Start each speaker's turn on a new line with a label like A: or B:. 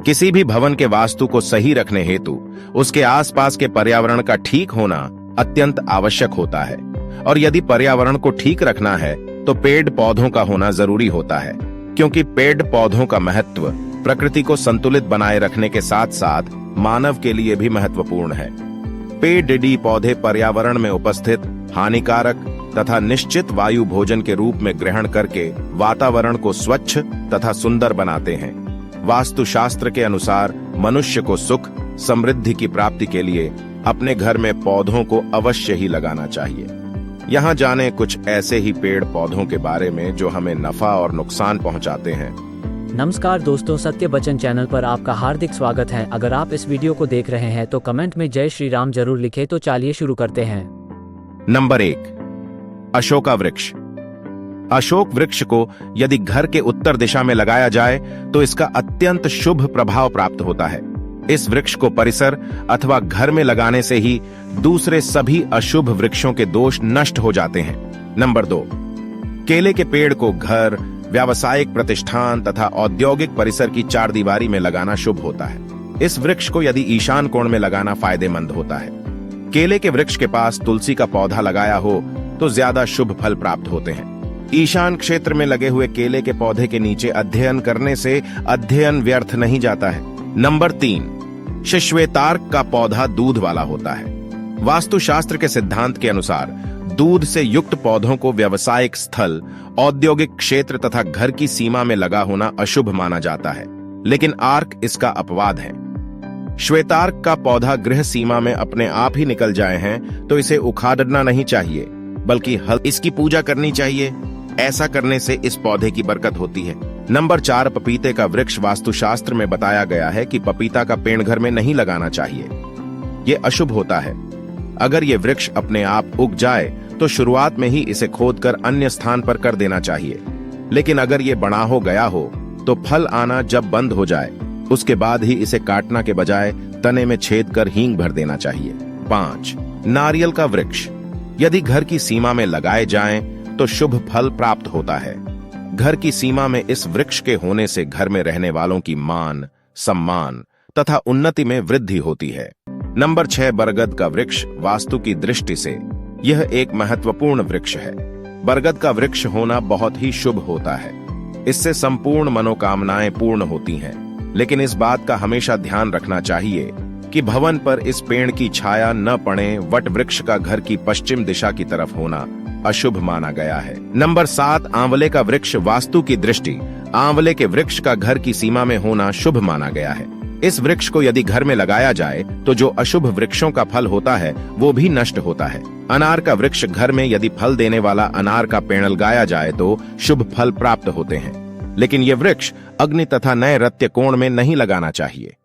A: किसी भी भवन के वास्तु को सही रखने हेतु उसके आसपास के पर्यावरण का ठीक होना अत्यंत आवश्यक होता है, और यदि पर्यावरण को ठीक रखना है तो पेड़ पौधों का होना जरूरी होता है, क्योंकि पेड़ पौधों का महत्व प्रकृति को संतुलित बनाए रखने के साथ साथ मानव के लिए भी महत्वपूर्ण है। पेड़ पौधे पर्यावरण में उपस्थित हानिकारक तथा निश्चित वायु भोजन के रूप में ग्रहण करके वातावरण को स्वच्छ तथा सुंदर बनाते हैं। वास्तुशास्त्र के अनुसार मनुष्य को सुख समृद्धि की प्राप्ति के लिए अपने घर में पौधों को अवश्य ही लगाना चाहिए। यहाँ जाने कुछ ऐसे ही पेड़ पौधों के बारे में जो हमें नफा और नुकसान पहुँचाते हैं।
B: नमस्कार दोस्तों, सत्य बचन चैनल पर आपका हार्दिक स्वागत है। अगर आप इस वीडियो को देख रहे हैं तो कमेंट में जय श्री राम जरूर लिखें। तो चलिए शुरू करते हैं।
A: नंबर 1, अशोका वृक्ष। अशोक वृक्ष को यदि घर के उत्तर दिशा में लगाया जाए तो इसका अत्यंत शुभ प्रभाव प्राप्त होता है। इस वृक्ष को परिसर अथवा घर में लगाने से ही दूसरे सभी अशुभ वृक्षों के दोष नष्ट हो जाते हैं। नंबर 2, केले के पेड़ को घर, व्यावसायिक प्रतिष्ठान तथा औद्योगिक परिसर की चारदीवारी में लगाना शुभ होता है। इस वृक्ष को यदि ईशान कोण में लगाना फायदेमंद होता है। केले के वृक्ष के पास तुलसी का पौधा लगाया हो तो ज्यादा शुभ फल प्राप्त होते हैं। ईशान क्षेत्र में लगे हुए केले के पौधे के नीचे अध्ययन करने से अध्ययन व्यर्थ नहीं जाता है। नंबर 3, श्वेतार्क का पौधा दूध वाला होता है। वास्तुशास्त्र के सिद्धांत के अनुसार दूध से युक्त पौधों को व्यावसायिक स्थल, औद्योगिक क्षेत्र तथा घर की सीमा में लगा होना अशुभ माना जाता है, लेकिन आर्क इसका अपवाद है। श्वेतार्क का पौधा गृह सीमा में अपने आप ही निकल जाए हैं तो इसे उखाड़ना नहीं चाहिए, बल्कि इसकी पूजा करनी चाहिए। ऐसा करने से इस पौधे की बरकत होती है। नंबर 4, पपीते का वृक्ष। वास्तुशास्त्र में बताया गया है कि पपीता का पेड़ घर में नहीं लगाना चाहिए, ये अशुभ होता है। अगर ये वृक्ष अपने आप उग जाए तो शुरुआत में ही इसे खोदकर अन्य स्थान पर कर देना चाहिए, लेकिन अगर ये बड़ा हो गया हो तो फल आना जब बंद हो जाए उसके बाद ही इसे काटना के बजाय तने में छेद कर हींग भर देना चाहिए। 5, नारियल का वृक्ष। यदि घर की सीमा में लगाए जाएं तो शुभ फल प्राप्त होता है। घर की सीमा में इस वृक्ष के होने से घर में रहने वालों की मान, सम्मान तथा उन्नति में वृद्धि होती है। नंबर 6, बरगद का वृक्ष। वास्तु की दृष्टि से यह एक महत्वपूर्ण वृक्ष है। बरगद का वृक्ष होना बहुत ही शुभ होता है। इससे संपूर्ण मनोकामनाएं पूर्ण होती हैं, लेकिन इस बात का हमेशा ध्यान रखना चाहिए कि भवन पर इस पेड़ की छाया न पड़े। वट वृक्ष का घर की पश्चिम दिशा की तरफ होना अशुभ माना गया है। नंबर 7, आंवले का वृक्ष। वास्तु की दृष्टि आंवले के वृक्ष का घर की सीमा में होना शुभ माना गया है। इस वृक्ष को यदि घर में लगाया जाए तो जो अशुभ वृक्षों का फल होता है वो भी नष्ट होता है। अनार का वृक्ष। घर में यदि फल देने वाला अनार का पेड़ लगाया जाए तो शुभ फल प्राप्त होते हैं, लेकिन ये वृक्ष अग्नि तथा नए रत्य कोण में नहीं लगाना चाहिए।